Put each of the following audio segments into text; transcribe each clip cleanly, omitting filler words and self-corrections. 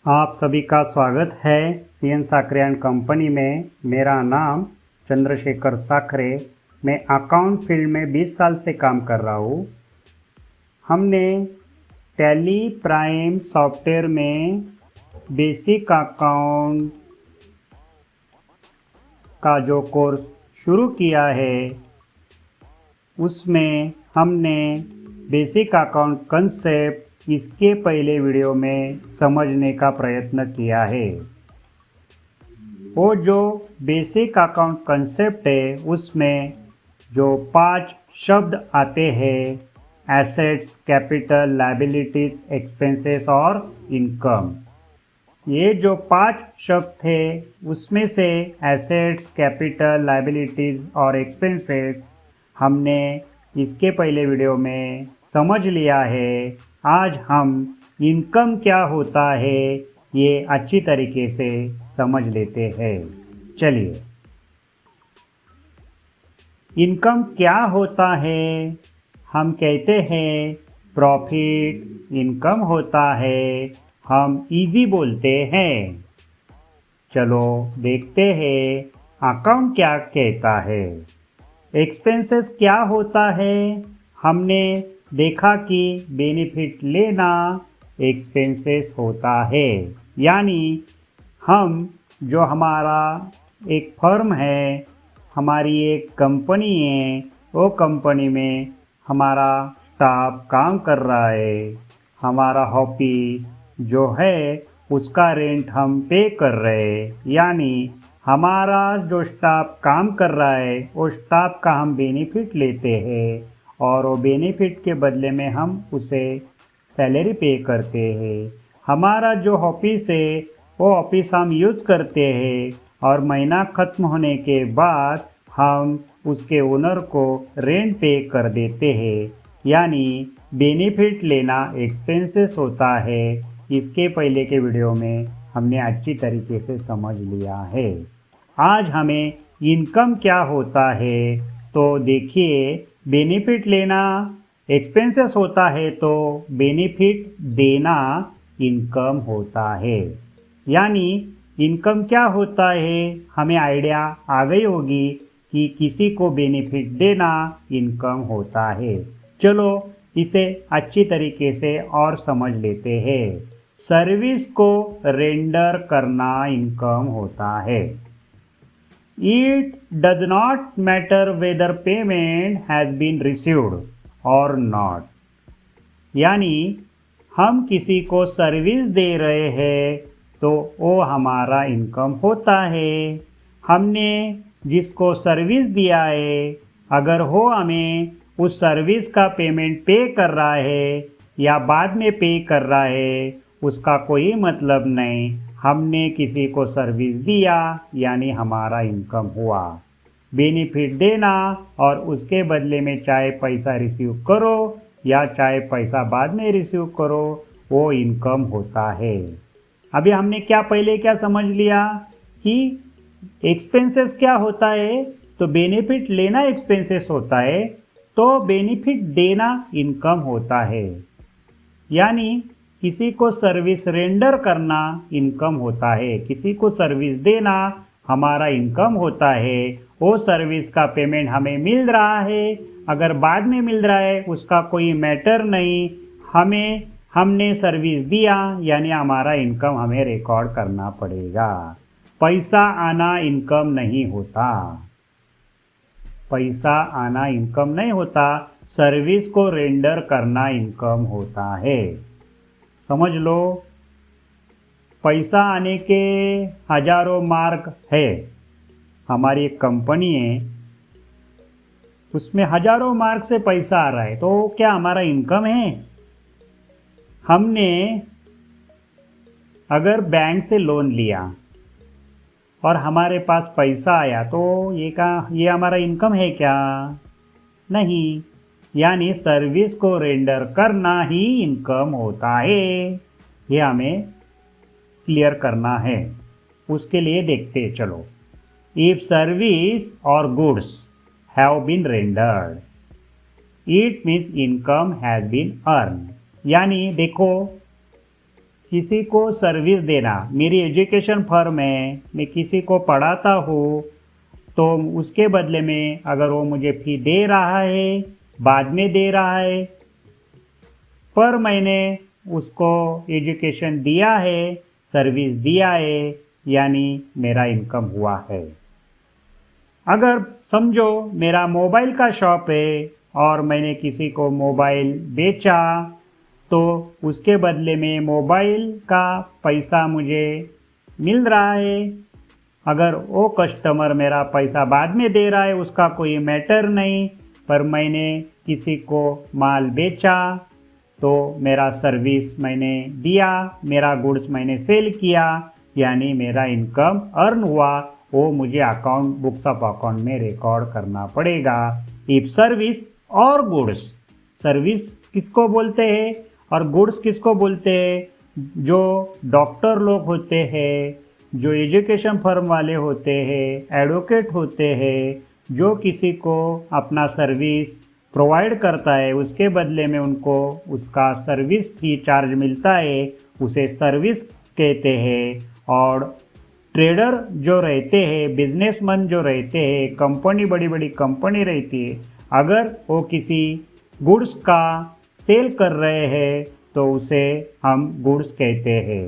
आप सभी का स्वागत है CN साकरे एंड कंपनी में। मेरा नाम चंद्रशेखर साकरे। मैं अकाउंट फील्ड में 20 साल से काम कर रहा हूँ। हमने टैली प्राइम सॉफ्टवेयर में बेसिक अकाउंट का जो कोर्स शुरू किया है, उसमें हमने बेसिक अकाउंट कंसेप्ट इसके पहले वीडियो में समझने का प्रयत्न किया है। वो जो बेसिक अकाउंट कंसेप्ट है, उसमें जो 5 शब्द आते हैं, एसेट्स, कैपिटल, लायबिलिटीज, एक्सपेंसेस और इनकम। ये जो 5 शब्द थे, उसमें से एसेट्स, कैपिटल, लायबिलिटीज और एक्सपेंसेस हमने इसके पहले वीडियो में समझ लिया है। आज हम इनकम क्या होता है ये अच्छी तरीके से समझ लेते हैं। चलिए, इनकम क्या होता है? हम कहते हैं प्रॉफिट इनकम होता है, हम इजी बोलते हैं। चलो देखते हैं अकाउंट क्या कहता है। एक्सपेंसेस क्या होता है? हमने देखा कि बेनिफिट लेना एक्सपेंसेस होता है। यानी हम जो हमारा एक फर्म है, हमारी एक कंपनी है, वो कंपनी में हमारा स्टाफ काम कर रहा है, हमारा ऑफिस जो है उसका रेंट हम पे कर रहे हैं। यानी हमारा जो स्टाफ काम कर रहा है, वो स्टाफ का हम बेनिफिट लेते हैं और वो बेनिफिट के बदले में हम उसे सैलरी पे करते हैं। हमारा जो ऑफिस है, वो ऑफिस हम यूज़ करते हैं और महीना ख़त्म होने के बाद हम उसके ओनर को रेंट पे कर देते हैं। यानी बेनिफिट लेना एक्सपेंसेस होता है। इसके पहले के वीडियो में हमने अच्छी तरीके से समझ लिया है। आज हमें इनकम क्या होता है तो देखिए, बेनिफिट लेना एक्सपेंसेस होता है तो बेनिफिट देना इनकम होता है। यानी इनकम क्या होता है, हमें आइडिया आ गई होगी कि किसी को बेनिफिट देना इनकम होता है। चलो इसे अच्छी तरीके से और समझ लेते हैं। सर्विस को रेंडर करना इनकम होता है। It does not matter whether payment has been received or not. यानी हम किसी को सर्विस दे रहे हैं तो वो हमारा इनकम होता है। हमने जिसको सर्विस दिया है, अगर वो हमें उस सर्विस का पेमेंट पे कर रहा है या बाद में पे कर रहा है, उसका कोई मतलब नहीं। हमने किसी को सर्विस दिया यानी हमारा इनकम हुआ। बेनिफिट देना और उसके बदले में चाहे पैसा रिसीव करो या चाहे पैसा बाद में रिसीव करो, वो इनकम होता है। अभी हमने पहले क्या समझ लिया कि एक्सपेंसेस क्या होता है, तो बेनिफिट लेना एक्सपेंसेस होता है, तो बेनिफिट देना इनकम होता है। यानी किसी को सर्विस रेंडर करना इनकम होता है, किसी को सर्विस देना हमारा इनकम होता है। वो सर्विस का पेमेंट हमें मिल रहा है, अगर बाद में मिल रहा है उसका कोई मैटर नहीं। हमने सर्विस दिया यानी हमारा इनकम हमें रिकॉर्ड करना पड़ेगा। पैसा आना इनकम नहीं होता, पैसा आना इनकम नहीं होता, सर्विस को रेंडर करना इनकम होता है। समझ लो, पैसा आने के हजारों मार्ग है। हमारी एक कंपनी है, उसमें हजारों मार्ग से पैसा आ रहा है, तो क्या हमारा इनकम है? हमने अगर बैंक से लोन लिया और हमारे पास पैसा आया तो ये हमारा इनकम है क्या? नहीं। यानी सर्विस को रेंडर करना ही इनकम होता है। ये हमें क्लियर करना है। उसके लिए देखते चलो। इफ सर्विस और goods have been rendered, it means income has been earn. यानी देखो, किसी को सर्विस देना। मेरी एजुकेशन फर्म है, मैं किसी को पढ़ाता हूँ, तो उसके बदले में अगर वो मुझे फी दे रहा है, बाद में दे रहा है, पर मैंने उसको एजुकेशन दिया है, सर्विस दिया है, यानी मेरा इनकम हुआ है। अगर समझो मेरा मोबाइल का शॉप है और मैंने किसी को मोबाइल बेचा, तो उसके बदले में मोबाइल का पैसा मुझे मिल रहा है। अगर वो कस्टमर मेरा पैसा बाद में दे रहा है, उसका कोई मैटर नहीं, पर मैंने किसी को माल बेचा तो मेरा सर्विस मैंने दिया, मेरा गुड्स मैंने सेल किया, यानी मेरा इनकम अर्न हुआ, वो मुझे अकाउंट बुक्स ऑफ अकाउंट में रिकॉर्ड करना पड़ेगा। इफ सर्विस और गुड्स, सर्विस किसको बोलते हैं और गुड्स किसको बोलते हैं? जो डॉक्टर लोग होते हैं, जो एजुकेशन फर्म वाले होते हैं, एडवोकेट होते हैं, जो किसी को अपना सर्विस प्रोवाइड करता है, उसके बदले में उनको उसका सर्विस फी चार्ज मिलता है, उसे सर्विस कहते हैं। और ट्रेडर जो रहते हैं, बिजनेसमैन जो रहते हैं, कंपनी बड़ी बड़ी कंपनी रहती है, अगर वो किसी गुड्स का सेल कर रहे हैं तो उसे हम गुड्स कहते हैं,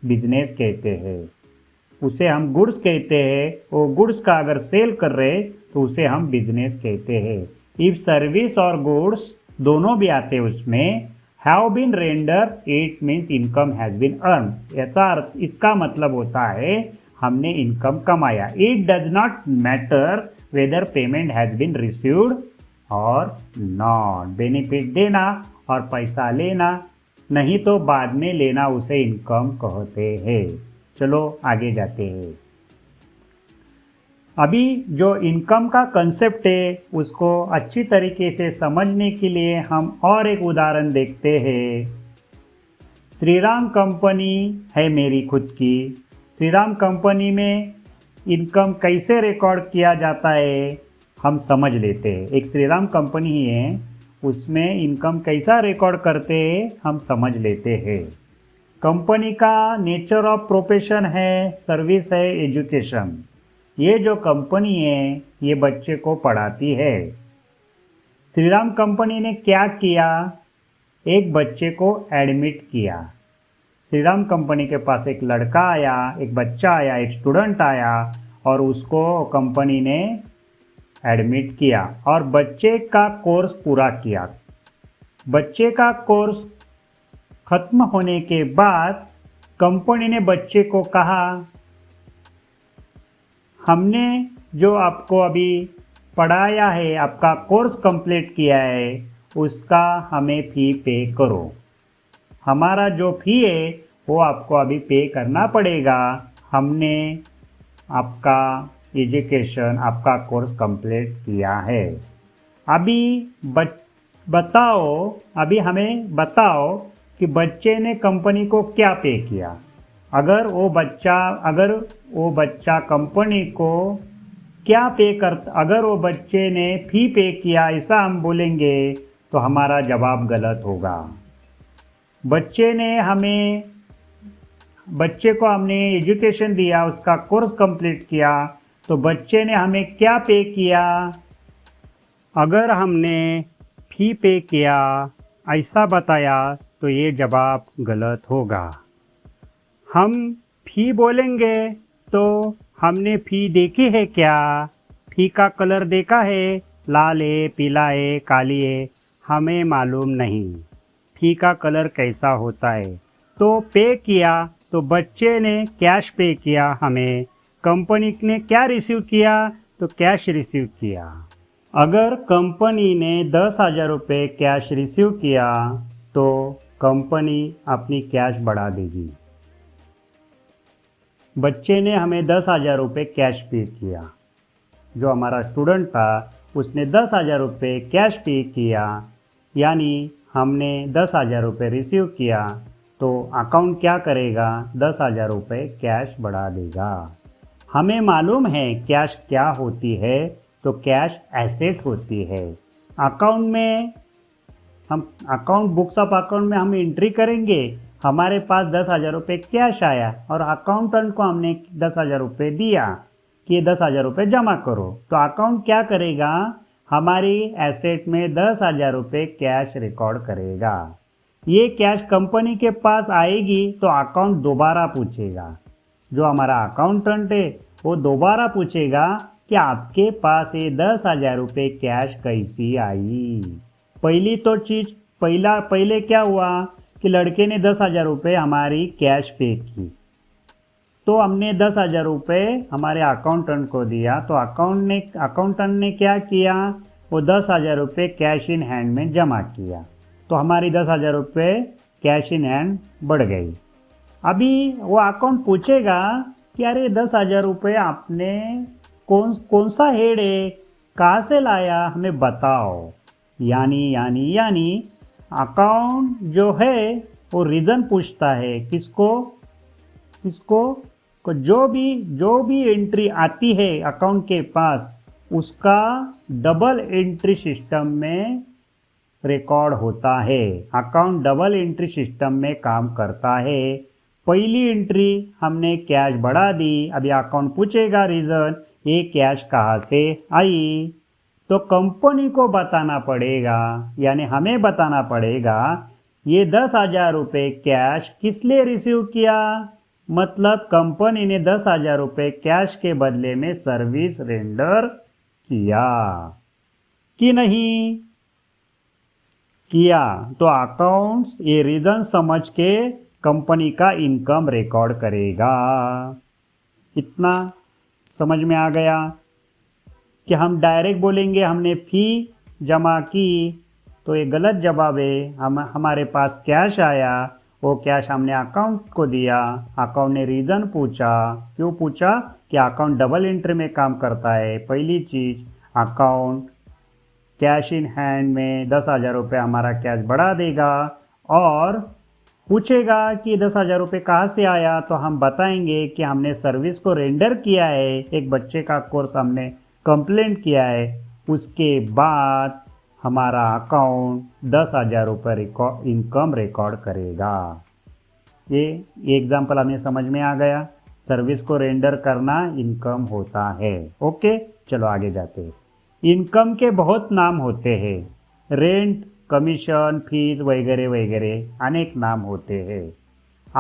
बिजनेस कहते हैं, उसे हम गुड्स कहते हैं। वो गुड्स का अगर सेल कर रहे तो उसे हम बिजनेस कहते हैं। इफ सर्विस और गुड्स दोनों भी आते उसमें, have been render, it means income has been earn. ऐसा अर्थ, इसका मतलब होता है हमने इनकम कमाया। It does not matter whether payment has been received और नॉट। बेनिफिट देना और पैसा लेना, नहीं तो बाद में लेना, उसे इनकम कहते हैं। चलो आगे जाते हैं। अभी जो इनकम का कंसेप्ट है उसको अच्छी तरीके से समझने के लिए हम और एक उदाहरण देखते हैं। श्रीराम कंपनी है मेरी खुद की। श्रीराम कंपनी में इनकम कैसे रिकॉर्ड किया जाता है हम समझ लेते हैं। एक श्रीराम कंपनी ही है, उसमें इनकम कैसा रिकॉर्ड करते हैं हम समझ लेते हैं। कंपनी का नेचर ऑफ प्रोफेशन है, सर्विस है, एजुकेशन। ये जो कंपनी है ये बच्चे को पढ़ाती है। श्रीराम कंपनी ने क्या किया? एक बच्चे को एडमिट किया। श्रीराम कंपनी के पास एक लड़का आया, एक बच्चा आया, एक स्टूडेंट आया और उसको कंपनी ने एडमिट किया और बच्चे का कोर्स पूरा किया। बच्चे का कोर्स खत्म होने के बाद कंपनी ने बच्चे को कहा, हमने जो आपको अभी पढ़ाया है, आपका कोर्स कंप्लीट किया है, उसका हमें फ़ी पे करो। हमारा जो फ़ी है वो आपको अभी पे करना पड़ेगा। हमने आपका एजुकेशन, आपका कोर्स कंप्लीट किया है। अभी अभी हमें बताओ कि बच्चे ने कंपनी को क्या पे किया। अगर वो बच्चा कंपनी को क्या पे करता, अगर वो बच्चे ने फ़ी पे किया ऐसा हम बोलेंगे तो हमारा जवाब गलत होगा। बच्चे को हमने एजुकेशन दिया, उसका कोर्स कंप्लीट किया, तो बच्चे ने हमें क्या पे किया? अगर हमने फ़ी पे किया ऐसा बताया तो ये जवाब गलत होगा। हम फ़ी बोलेंगे तो हमने फ़ी देखी है क्या? फ़ी का कलर देखा है, लाल है, पीला है, काली है, हमें मालूम नहीं फ़ी का कलर कैसा होता है। तो पे किया तो बच्चे ने कैश पे किया, हमें कंपनी ने क्या रिसीव किया? तो कैश रिसीव किया। अगर कंपनी ने 10,000 रुपये कैश रिसीव किया तो कंपनी अपनी कैश बढ़ा देगी। बच्चे ने हमें 10,000 रुपये कैश पे किया, जो हमारा स्टूडेंट था उसने 10,000 रुपये कैश पे किया, यानी हमने 10,000 रुपये रिसीव किया, तो अकाउंट क्या करेगा? 10,000 रुपये कैश बढ़ा देगा। हमें मालूम है कैश क्या होती है, तो कैश एसेट होती है। अकाउंट में हम बुक्स ऑफ अकाउंट में हम एंट्री करेंगे हमारे पास 10,000 रुपये कैश आया और अकाउंटेंट को हमने 10,000 रुपये दिया कि ये 10,000 रुपये जमा करो, तो अकाउंट क्या करेगा, हमारी एसेट में 10,000 रुपये कैश रिकॉर्ड करेगा। ये कैश कंपनी के पास आएगी तो अकाउंट दोबारा पूछेगा, जो हमारा अकाउंटेंट है वो दोबारा पूछेगा कि आपके पास ये 10,000 रुपये कैश कैसी आई। पहली तो चीज़ पहले क्या हुआ कि लड़के ने 10,000 रुपये हमारी कैश पे की, तो हमने 10,000 रुपये हमारे अकाउंटेंट को दिया, तो अकाउंटेंट ने क्या किया, वो 10,000 रुपये कैश इन हैंड में जमा किया, तो हमारी 10,000 रुपये कैश इन हैंड बढ़ गई। अभी वो अकाउंट पूछेगा कि अरे 10,000 रुपये आपने कौन सा हेड है, कहाँ से लाया, हमें बताओ। यानी अकाउंट जो है वो रीज़न पूछता है, किसको जो भी एंट्री आती है अकाउंट के पास, उसका डबल एंट्री सिस्टम में रिकॉर्ड होता है। अकाउंट डबल एंट्री सिस्टम में काम करता है। पहली एंट्री हमने कैश बढ़ा दी, अभी अकाउंट पूछेगा रीज़न, ये कैश कहाँ से आई, तो कंपनी को बताना पड़ेगा, यानी हमें बताना पड़ेगा ये 10,000 रुपये कैश किस लिए रिसीव किया, मतलब कंपनी ने 10,000 रुपये कैश के बदले में सर्विस रेंडर किया कि नहीं किया। तो अकाउंट्स ये रीज़न समझ के कंपनी का इनकम रिकॉर्ड करेगा। इतना समझ में आ गया कि हम डायरेक्ट बोलेंगे हमने फ़ी जमा की, तो ये गलत जवाब है। हमारे पास कैश आया, वो कैश हमने अकाउंट को दिया, अकाउंट ने रीज़न पूछा, क्यों पूछा कि अकाउंट डबल एंट्री में काम करता है। पहली चीज़, अकाउंट कैश इन हैंड में 10,000 रुपये हमारा कैश बढ़ा देगा और पूछेगा कि 10,000 रुपये कहाँ से आया, तो हम बताएंगे कि हमने सर्विस को रेंडर किया है, एक बच्चे का कोर्स हमने कंप्लेंट किया है, उसके बाद हमारा अकाउंट 10,000 रुपये इनकम रिकॉर्ड करेगा। ये एग्जाम्पल हमें समझ में आ गया। सर्विस को रेंडर करना इनकम होता है। ओके, चलो आगे जाते हैं। इनकम के बहुत नाम होते हैं, रेंट, कमीशन, फीस वगैरह वगैरह अनेक नाम होते हैं।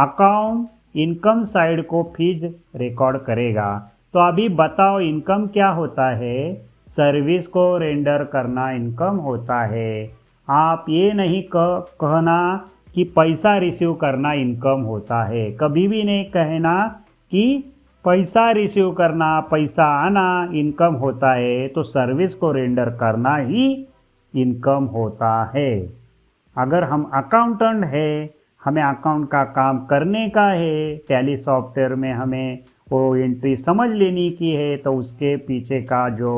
अकाउंट इनकम साइड को फीस रिकॉर्ड करेगा। तो अभी बताओ इनकम क्या होता है। सर्विस को रेंडर करना इनकम होता है। आप ये नहीं कहना कि पैसा रिसीव करना इनकम होता है, कभी भी नहीं कहना कि पैसा रिसीव करना, पैसा आना इनकम होता है। तो सर्विस को रेंडर करना ही इनकम होता है। अगर हम अकाउंटेंट है, हमें अकाउंट का काम करने का है, टैली सॉफ्टवेयर में हमें वो एंट्री समझ लेनी की है, तो उसके पीछे का जो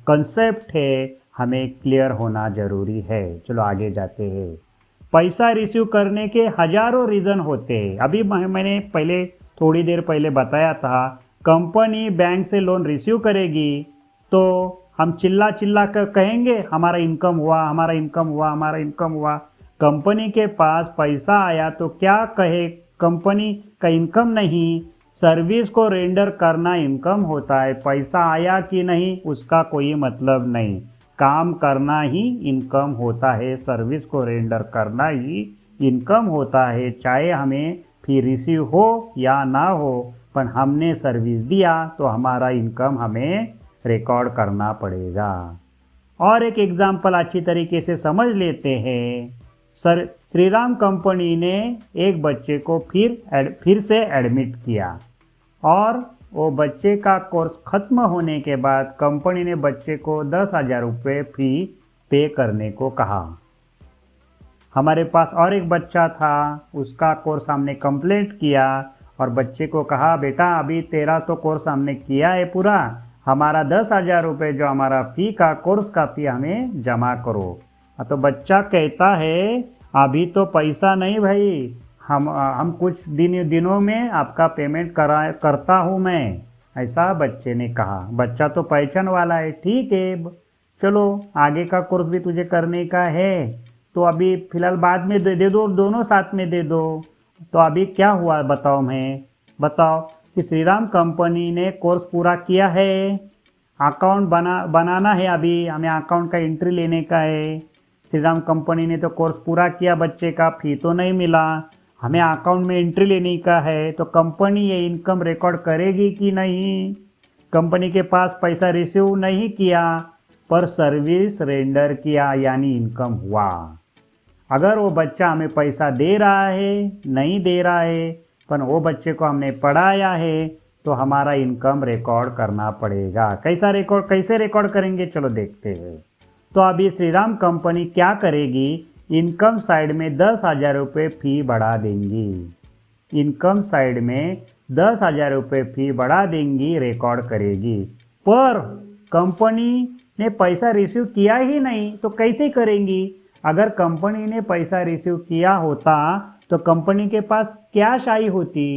कंसेप्ट है हमें क्लियर होना ज़रूरी है। चलो आगे जाते हैं। पैसा रिसीव करने के हजारों रीज़न होते हैं। अभी मैंने पहले थोड़ी देर पहले बताया था, कंपनी बैंक से लोन रिसीव करेगी तो हम चिल्ला कर कहेंगे हमारा इनकम हुआ, हमारा इनकम हुआ, हमारा इनकम हुआ। कंपनी के पास पैसा आया तो क्या कहे, कंपनी का इनकम नहीं, सर्विस को रेंडर करना इनकम होता है। पैसा आया कि नहीं उसका कोई मतलब नहीं, काम करना ही इनकम होता है, सर्विस को रेंडर करना ही इनकम होता है। चाहे हमें फी रिसीव हो या ना हो, पर हमने सर्विस दिया तो हमारा इनकम हमें रिकॉर्ड करना पड़ेगा। और एक एग्जाम्पल अच्छी तरीके से समझ लेते हैं। श्रीराम कंपनी ने एक बच्चे को फिर से एडमिट किया और वो बच्चे का कोर्स ख़त्म होने के बाद कंपनी ने बच्चे को 10,000 रुपये फी पे करने को कहा। हमारे पास और एक बच्चा था, उसका कोर्स हमने कंप्लीट किया और बच्चे को कहा बेटा अभी तेरा तो कोर्स हमने किया है पूरा, हमारा 10,000 रुपये जो हमारा फ़ी का कोर्स का फ़ी हमें जमा करो। तो बच्चा कहता है अभी तो पैसा नहीं भाई, हम कुछ दिनों में आपका पेमेंट करता हूँ मैं, ऐसा बच्चे ने कहा। बच्चा तो पहचान वाला है, ठीक है चलो आगे का कोर्स भी तुझे करने का है तो अभी फ़िलहाल बाद में दे दो, दोनों साथ में दे दो। तो अभी क्या हुआ बताओ, मैं बताओ कि श्रीराम कंपनी ने कोर्स पूरा किया है। अकाउंट बनाना है, अभी हमें अकाउंट का एंट्री लेने का है। श्रीराम कंपनी ने तो कोर्स पूरा किया, बच्चे का फी तो नहीं मिला, हमें अकाउंट में एंट्री लेने का है। तो कंपनी ये इनकम रिकॉर्ड करेगी कि नहीं? कंपनी के पास पैसा रिसीव नहीं किया पर सर्विस रेंडर किया, यानी इनकम हुआ। अगर वो बच्चा हमें पैसा दे रहा है, नहीं दे रहा है, पर वो बच्चे को हमने पढ़ाया है, तो हमारा इनकम रिकॉर्ड करना पड़ेगा। कैसे रिकॉर्ड करेंगे, चलो देखते हैं। तो अभी श्रीराम कंपनी क्या करेगी, इनकम साइड में 10,000 रुपये फी बढ़ा देंगी। इनकम साइड में 10,000 रुपये फी बढ़ा देंगी, रिकॉर्ड करेगी। पर कंपनी ने पैसा रिसीव किया ही नहीं तो कैसे करेंगी? अगर कंपनी ने पैसा रिसीव किया होता तो कंपनी के पास कैश आई होती।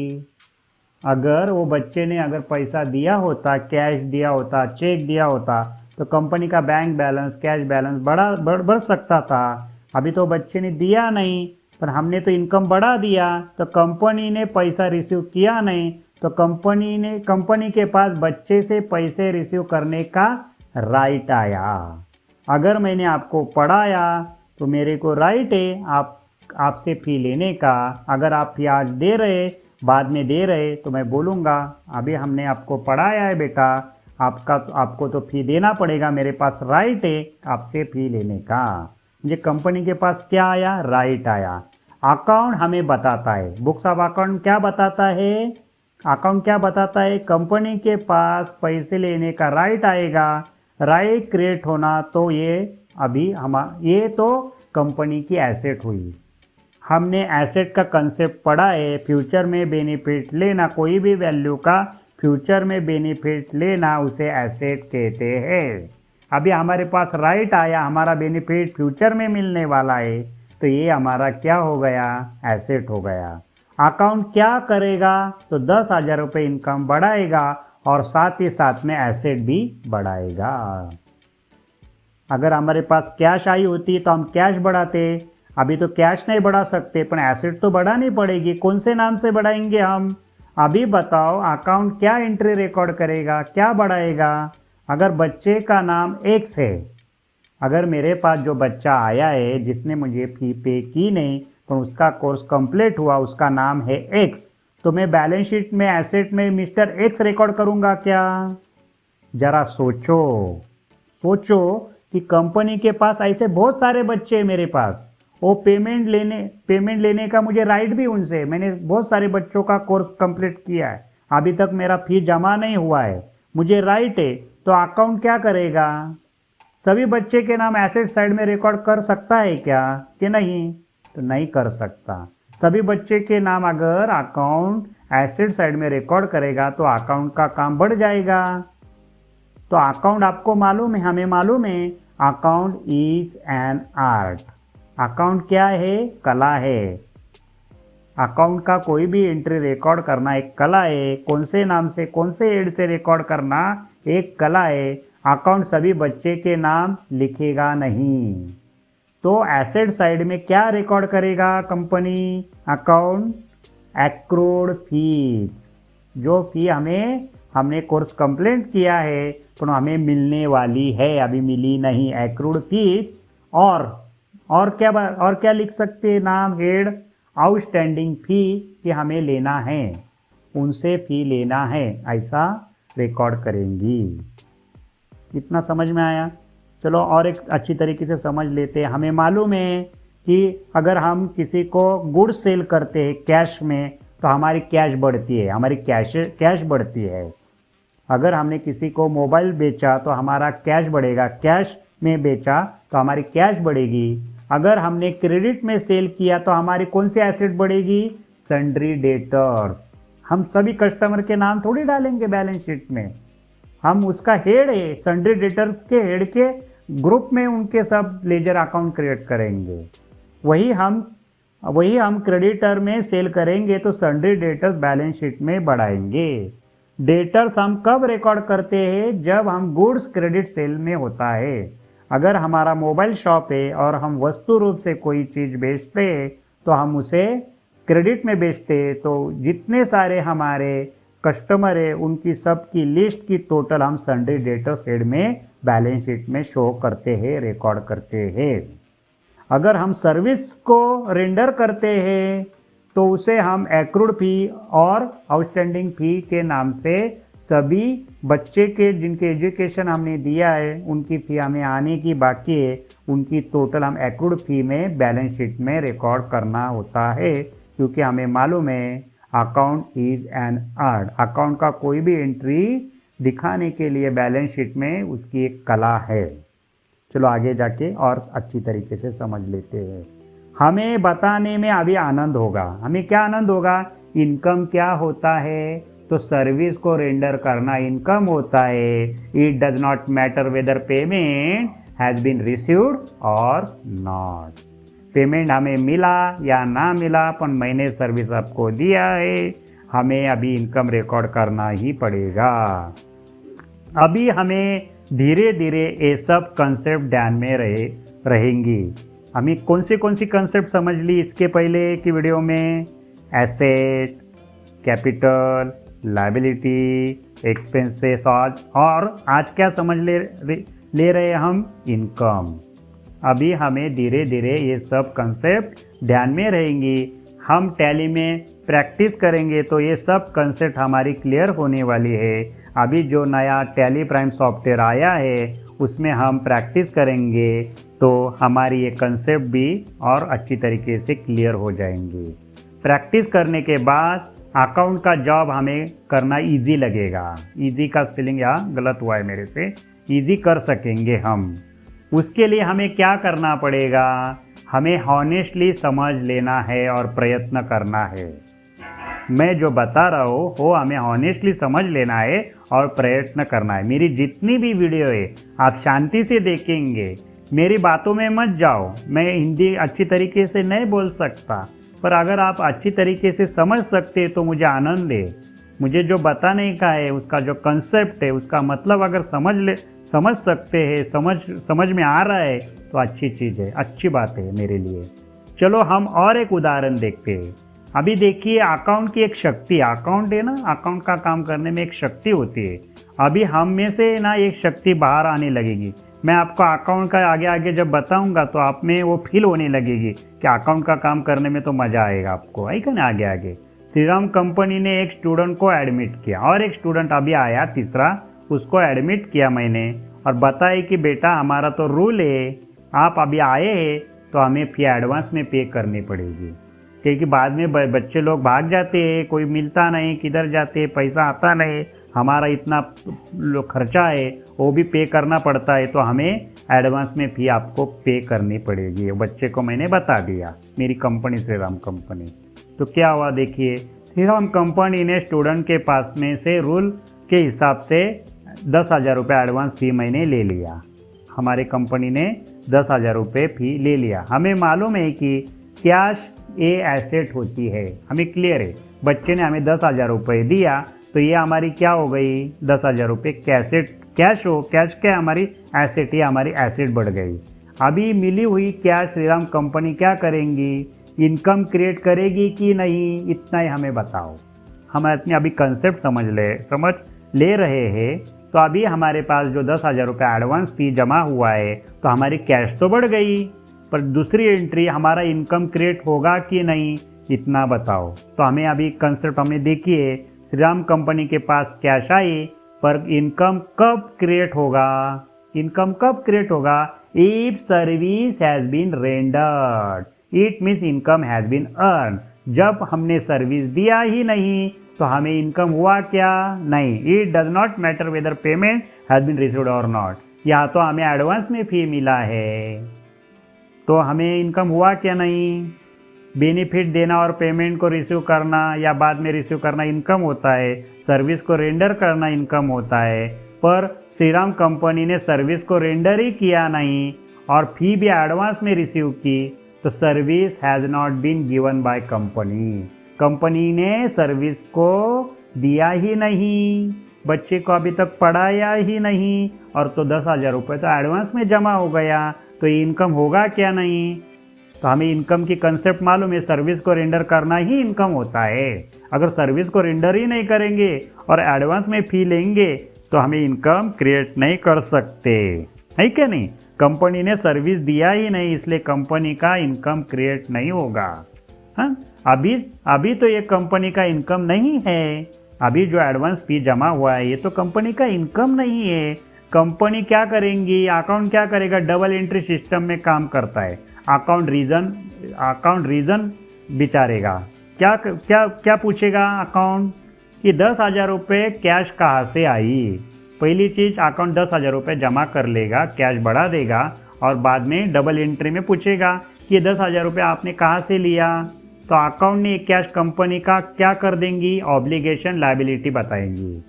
अगर वो बच्चे ने अगर पैसा दिया होता, कैश दिया होता, चेक दिया होता, तो कंपनी का बैंक बैलेंस, कैश बैलेंस बढ़ सकता था। अभी तो बच्चे ने दिया नहीं, पर हमने तो इनकम बढ़ा दिया, तो कंपनी ने पैसा रिसीव किया नहीं, तो कंपनी के पास बच्चे से पैसे रिसीव करने का राइट आया। अगर मैंने आपको पढ़ाया तो मेरे को राइट है आपसे फी लेने का। अगर आप फी आज दे रहे, बाद में दे रहे, तो मैं बोलूँगा अभी हमने आपको पढ़ाया है बेटा, आपको तो फी देना पड़ेगा, मेरे पास राइट है आपसे फी लेने का। मुझे कंपनी के पास क्या आया, राइट आया। अकाउंट हमें बताता है, बुक्स ऑफ अकाउंट क्या बताता है, अकाउंट क्या बताता है, कंपनी के पास पैसे लेने का राइट आएगा। राइट क्रिएट होना तो ये तो कंपनी की एसेट हुई। हमने एसेट का कंसेप्ट पढ़ा है, फ्यूचर में बेनिफिट लेना, कोई भी वैल्यू का फ्यूचर में बेनिफिट लेना उसे एसेट कहते हैं। अभी हमारे पास राइट आया, हमारा बेनिफिट फ्यूचर में मिलने वाला है, तो ये हमारा क्या हो गया, एसेट हो गया। अकाउंट क्या करेगा, तो 10,000 रुपये इनकम बढ़ाएगा और साथ ही साथ में एसेट भी बढ़ाएगा। अगर हमारे पास कैश आई होती तो हम कैश बढ़ाते, अभी तो कैश नहीं बढ़ा सकते, पर एसेट तो बढ़ानी पड़ेगी। कौन से नाम से बढ़ाएंगे हम, अभी बताओ। अकाउंट क्या एंट्री रिकॉर्ड करेगा, क्या बढ़ाएगा? अगर बच्चे का नाम एक्स है, अगर मेरे पास जो बच्चा आया है जिसने मुझे फी पे की नहीं, पर उसका कोर्स कंप्लीट हुआ, उसका नाम है एक्स, तो मैं बैलेंस शीट में एसेट में मिस्टर एक्स रिकॉर्ड करूंगा क्या? जरा सोचो कि कंपनी के पास ऐसे बहुत सारे बच्चे हैं मेरे पास, वो पेमेंट लेने का मुझे राइट भी उनसे, मैंने बहुत सारे बच्चों का कोर्स कंप्लीट किया है, अभी तक मेरा फी जमा नहीं हुआ है, मुझे राइट है। तो अकाउंट क्या करेगा, सभी बच्चे के नाम एसेट साइड में रिकॉर्ड कर सकता है क्या कि नहीं? तो नहीं कर सकता। सभी बच्चे के नाम अगर अकाउंट एसेट साइड में रिकॉर्ड करेगा तो अकाउंट का काम बढ़ जाएगा। तो अकाउंट आपको मालूम है, हमें मालूम है, account is an art. Account क्या है, कला है। अकाउंट का कोई भी एंट्री रिकॉर्ड करना एक कला है। कौन से नाम से, कौन से एड से रिकॉर्ड करना एक कला है। अकाउंट सभी बच्चे के नाम लिखेगा नहीं। तो एसेट साइड में क्या रिकॉर्ड करेगा कंपनी, अकाउंट एक्रूड फीस, जो फी हमने कोर्स कंप्लीट किया है तो हमें मिलने वाली है, अभी मिली नहीं, एक्रूड फीस। और क्या लिख सकते हैं नाम, हेड आउटस्टैंडिंग फी कि हमें लेना है, उनसे फी लेना है, ऐसा रिकॉर्ड करेंगी। इतना समझ में आया? चलो और एक अच्छी तरीके से समझ लेते हैं। हमें मालूम है कि अगर हम किसी को गुड्स सेल करते हैं कैश में तो हमारी कैश बढ़ती है, हमारी कैश बढ़ती है। अगर हमने किसी को मोबाइल बेचा तो हमारा कैश बढ़ेगा, कैश में बेचा तो हमारी कैश बढ़ेगी। अगर हमने क्रेडिट में सेल किया तो हमारी कौन सी एसेट बढ़ेगी, सन्ड्री डेटर्स। हम सभी कस्टमर के नाम थोड़ी डालेंगे बैलेंस शीट में, हम उसका हेड है, सन्ड्री डेटर्स के हेड के ग्रुप में उनके सब लेजर अकाउंट क्रिएट करेंगे। वही हम क्रेडिटर में सेल करेंगे तो सन्ड्री डेटर्स बैलेंस शीट में बढ़ाएंगे। डेटर्स हम कब रिकॉर्ड करते हैं, जब हम गुड्स क्रेडिट सेल में होता है। अगर हमारा मोबाइल शॉप है और हम वस्तु रूप से कोई चीज़ बेचते हैं तो हम उसे क्रेडिट में बेचते तो जितने सारे हमारे कस्टमर है उनकी सबकी लिस्ट की टोटल हम सन्ड्री डेटर्स हेड में बैलेंस शीट में शो करते हैं, रिकॉर्ड करते हैं। अगर हम सर्विस को रेंडर करते हैं तो उसे हम एक्रूड फी और आउटस्टैंडिंग फी के नाम से सभी बच्चे के जिनके एजुकेशन हमने दिया है उनकी फी हमें आने की बाकी है, उनकी टोटल हम एक्रूड फी में बैलेंस शीट में रिकॉर्ड करना होता है, क्योंकि हमें मालूम है account is an art. Account का कोई भी एंट्री दिखाने के लिए बैलेंस शीट में उसकी एक कला है। चलो आगे जाके और अच्छी तरीके से समझ लेते हैं। हमें बताने में अभी आनंद होगा। हमें क्या आनंद होगा? इनकम क्या होता है? तो सर्विस को रेंडर करना इनकम होता है। It does not matter whether payment has been received और नॉट। पेमेंट हमें मिला या ना मिला, पर मैंने सर्विस आपको दिया है, हमें अभी इनकम रिकॉर्ड करना ही पड़ेगा। अभी हमें धीरे धीरे ये सब कंसेप्ट ध्यान में रहेंगी। हमें कौन सी कंसेप्ट समझ ली इसके पहले की वीडियो में? एसेट, कैपिटल, लायबिलिटी, एक्सपेंसेस, और आज क्या समझ ले रहे हम? इनकम। अभी हमें धीरे धीरे ये सब कंसेप्ट ध्यान में रहेंगी। हम टैली में प्रैक्टिस करेंगे तो ये सब कंसेप्ट हमारी क्लियर होने वाली है। अभी जो नया टैली प्राइम सॉफ्टवेयर आया है उसमें हम प्रैक्टिस करेंगे तो हमारी ये कंसेप्ट भी और अच्छी तरीके से क्लियर हो जाएंगे। प्रैक्टिस करने के बाद अकाउंट का जॉब हमें करना इजी लगेगा। इजी का स्पेलिंग यहाँ गलत हुआ है मेरे से। इजी कर सकेंगे हम। उसके लिए हमें क्या करना पड़ेगा? हमें हॉनेस्टली समझ लेना है और प्रयत्न करना है। मैं जो बता रहा हूँ वो हमें हॉनेस्टली समझ लेना है और प्रयत्न करना है। मेरी जितनी भी वीडियो है आप शांति से देखेंगे, मेरी बातों में मत जाओ। मैं हिंदी अच्छी तरीके से नहीं बोल सकता, पर अगर आप अच्छी तरीके से समझ सकते तो मुझे आनंद है। मुझे जो बताने का है उसका जो कंसेप्ट है उसका मतलब अगर समझ सकते हैं, समझ में आ रहा है तो अच्छी चीज़ है, अच्छी बात है मेरे लिए। चलो हम और एक उदाहरण देखते हैं। अभी देखिए अकाउंट की एक शक्ति, अकाउंट है ना, अकाउंट का काम करने में एक शक्ति होती है। अभी हम में से ना एक शक्ति बाहर आने लगेगी। मैं आपको अकाउंट का आगे आगे जब बताऊंगा तो आप में वो फील होने लगेगी कि अकाउंट का काम करने में तो मज़ा आएगा आपको, है क्या ना। आगे आगे श्रीराम कंपनी ने एक स्टूडेंट को एडमिट किया और एक स्टूडेंट अभी आया तीसरा, उसको एडमिट किया मैंने और बताया कि बेटा हमारा तो रूल है, आप अभी आए हैं तो हमें फी एडवांस में पे करनी पड़ेगी, क्योंकि बाद में बच्चे लोग भाग जाते हैं, कोई मिलता नहीं, किधर जाते, पैसा आता नहीं, हमारा इतना खर्चा है वो भी पे करना पड़ता है, तो हमें एडवांस में फी आपको पे करनी पड़ेगी। बच्चे को मैंने बता दिया, मेरी कंपनी श्रीराम कंपनी। तो क्या हुआ देखिए, श्रीराम कंपनी ने स्टूडेंट के पास में से रूल के हिसाब से 10,000 रुपये एडवांस फी मैंने ले लिया। हमारे कंपनी ने 10,000 रुपये फी ले लिया। हमें मालूम है कि कैश ये एसेट होती है, हमें क्लियर है। बच्चे ने हमें 10,000 रुपये दिया तो ये हमारी क्या हो गई? 10,000 रुपये कैश क्या हमारी एसेट, ये हमारी एसेट बढ़ गई। अभी मिली हुई कैश श्रीराम कंपनी क्या करेंगी? इनकम क्रिएट करेगी कि नहीं, इतना ही हमें बताओ। हम अपने अभी कंसेप्ट समझ ले रहे हैं। तो अभी हमारे पास जो 10,000 रुपये एडवांस फी जमा हुआ है तो हमारी कैश तो बढ़ गई, पर दूसरी एंट्री हमारा इनकम क्रिएट होगा कि नहीं, इतना बताओ। तो हमें अभी कंसेप्ट हमने देखिए, श्रीराम कंपनी के पास कैश आई, पर इनकम कब क्रिएट होगा? इनकम कब क्रिएट होगा? If service has been rendered, it means income has been earn. जब हमने सर्विस दिया ही नहीं तो हमें इनकम हुआ क्या? नहीं। It does not matter whether payment has been received और नॉट। या तो हमें एडवांस में फी मिला है तो हमें इनकम हुआ क्या? नहीं। बेनिफिट देना और पेमेंट को रिसीव करना या बाद में रिसीव करना इनकम होता है, सर्विस को रेंडर करना इनकम होता है। पर श्रीराम कंपनी ने सर्विस को रेंडर ही किया नहीं और फी भी एडवांस में रिसीव की, तो service has not been given by company. Company ने सर्विस को दिया ही नहीं, बच्चे को अभी तक पढ़ाया ही नहीं, और तो 10,000 रुपये तो एडवांस में जमा हो गया, तो इनकम होगा क्या? नहीं। तो हमें इनकम की कंसेप्ट मालूम है, सर्विस को रेंडर करना ही इनकम होता है। अगर सर्विस को रेंडर ही नहीं करेंगे और एडवांस में फी लेंगे तो हमें इनकम क्रिएट नहीं कर सकते, है क्या नहीं। कंपनी ने सर्विस दिया ही नहीं, इसलिए कंपनी का इनकम क्रिएट नहीं होगा। हाँ, अभी तो ये कंपनी का इनकम नहीं है। अभी जो एडवांस फी जमा हुआ है ये तो कंपनी का इनकम नहीं है। कंपनी क्या करेंगी, अकाउंट क्या करेगा, डबल एंट्री सिस्टम में काम करता है। अकाउंट रीजन विचारेगा, क्या क्या क्या पूछेगा अकाउंट कि 10,000 रुपये कैश कहाँ से आई। पहली चीज़ अकाउंट 10,000 रुपये जमा कर लेगा, कैश बढ़ा देगा और बाद में डबल एंट्री में पूछेगा कि 10,000 रुपये आपने कहाँ से लिया। तो अकाउंट ने कैश कंपनी का क्या कर देंगी, ऑब्लिगेशन लायबिलिटी बताएंगी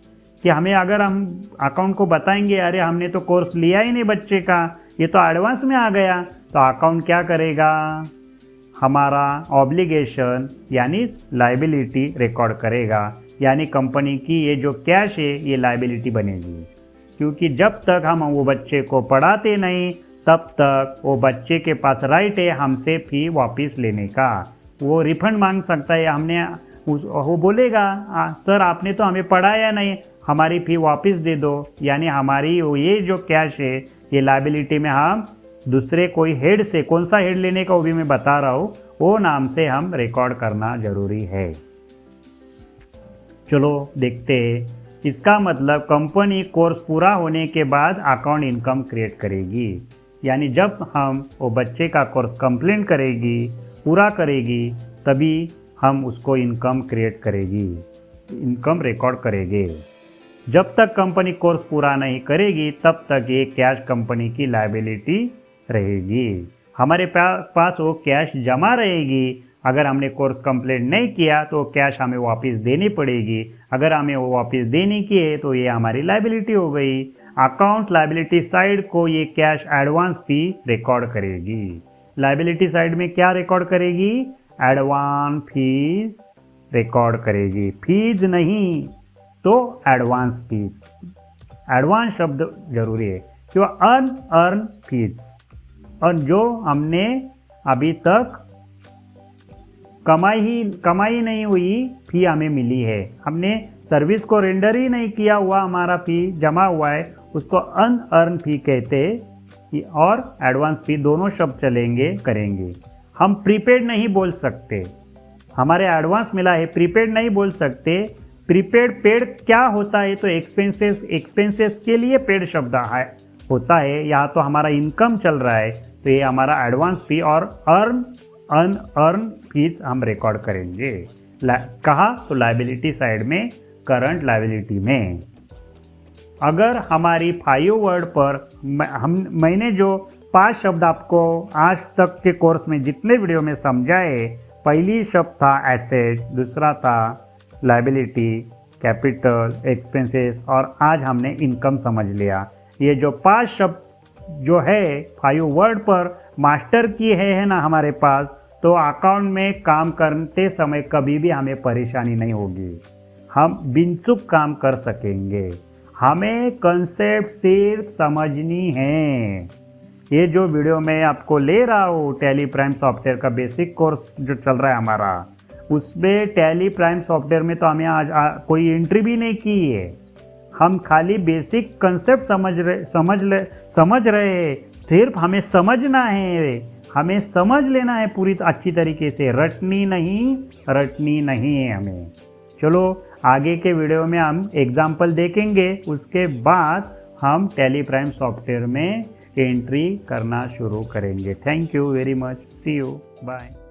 कि हमें, अगर हम अकाउंट को बताएंगे अरे हमने तो कोर्स लिया ही नहीं बच्चे का, ये तो एडवांस में आ गया, तो अकाउंट क्या करेगा, हमारा ऑब्लिगेशन यानी लायबिलिटी रिकॉर्ड करेगा। यानी कंपनी की ये जो कैश है ये लायबिलिटी बनेगी, क्योंकि जब तक हम वो बच्चे को पढ़ाते नहीं तब तक वो बच्चे के पास राइट है हमसे फी वापस लेने का। वो रिफंड मांग सकता है, वो बोलेगा सर आपने तो हमें पढ़ाया नहीं, हमारी फ़ी वापस दे दो। यानी हमारी ये जो कैश है ये लायबिलिटी में हम दूसरे कोई हेड से, कौन सा हेड लेने का वो भी मैं बता रहा हूँ, वो नाम से हम रिकॉर्ड करना ज़रूरी है। चलो देखते हैं। इसका मतलब कंपनी कोर्स पूरा होने के बाद अकाउंट इनकम क्रिएट करेगी। यानी जब हम वो बच्चे का कोर्स कंप्लीट करेगी, पूरा करेगी, तभी हम उसको इनकम क्रिएट करेगी, इनकम रिकॉर्ड करेंगे। जब तक कंपनी कोर्स पूरा नहीं करेगी तब तक ये कैश कंपनी की लायबिलिटी रहेगी। हमारे पास वो कैश जमा रहेगी। अगर हमने कोर्स कंप्लीट नहीं किया तो कैश हमें वापस देनी पड़ेगी। अगर हमें वो वापस देनी की है तो ये हमारी लायबिलिटी हो गई। अकाउंट लायबिलिटी साइड को ये कैश एडवांस फी रिकॉर्ड करेगी। लायबिलिटी साइड में क्या रिकॉर्ड करेगी, एडवांस फीस रिकॉर्ड करेगी। फीस नहीं तो एडवांस फीस। एडवांस शब्द जरूरी है क्यों, अनअर्न फीस, और जो हमने अभी तक कमाई नहीं हुई फी हमें मिली है, हमने सर्विस को रेंडर ही नहीं किया हुआ, हमारा फी जमा हुआ है, उसको अनअर्न फी कहते हैं। और एडवांस फी दोनों शब्द चलेंगे करेंगे। हम प्रीपेड नहीं बोल सकते, हमारे एडवांस मिला है, प्रीपेड नहीं बोल सकते। प्रीपेड पेड क्या होता है, तो एक्सपेंसेस के लिए पेड शब्द होता है। यहाँ तो हमारा इनकम चल रहा है तो ये हमारा एडवांस फी और अनअर्न फीस हम रिकॉर्ड करेंगे। कहाँ, तो लायबिलिटी साइड में, करंट लायबिलिटी में। अगर हमारी 5 वर्ड पर मैंने जो 5 शब्द आपको आज तक के कोर्स में जितने वीडियो में समझाए, पहली शब्द था एसेट, दूसरा था लायबिलिटी, कैपिटल, एक्सपेंसेस, और आज हमने इनकम समझ लिया। ये जो 5 शब्द जो है 5 वर्ड पर मास्टर की है ना हमारे पास, तो अकाउंट में काम करते समय कभी भी हमें परेशानी नहीं होगी, हम बिनचूक काम कर सकेंगे। हमें कंसेप्ट सिर्फ समझनी है। ये जो वीडियो मैं आपको ले रहा हूँ टैली प्राइम सॉफ्टवेयर का बेसिक कोर्स जो चल रहा है हमारा, उसमें टैली प्राइम सॉफ्टवेयर में तो हमें आज कोई एंट्री भी नहीं की है। हम खाली बेसिक कंसेप्ट समझ रहे हैं। सिर्फ हमें समझना है, हमें समझ लेना है पूरी अच्छी तरीके से, रटनी नहीं है हमें। चलो आगे के वीडियो में हम एग्जाम्पल देखेंगे, उसके बाद हम टैली प्राइम सॉफ्टवेयर में एंट्री करना शुरू करेंगे। Thank you very much, see you, bye.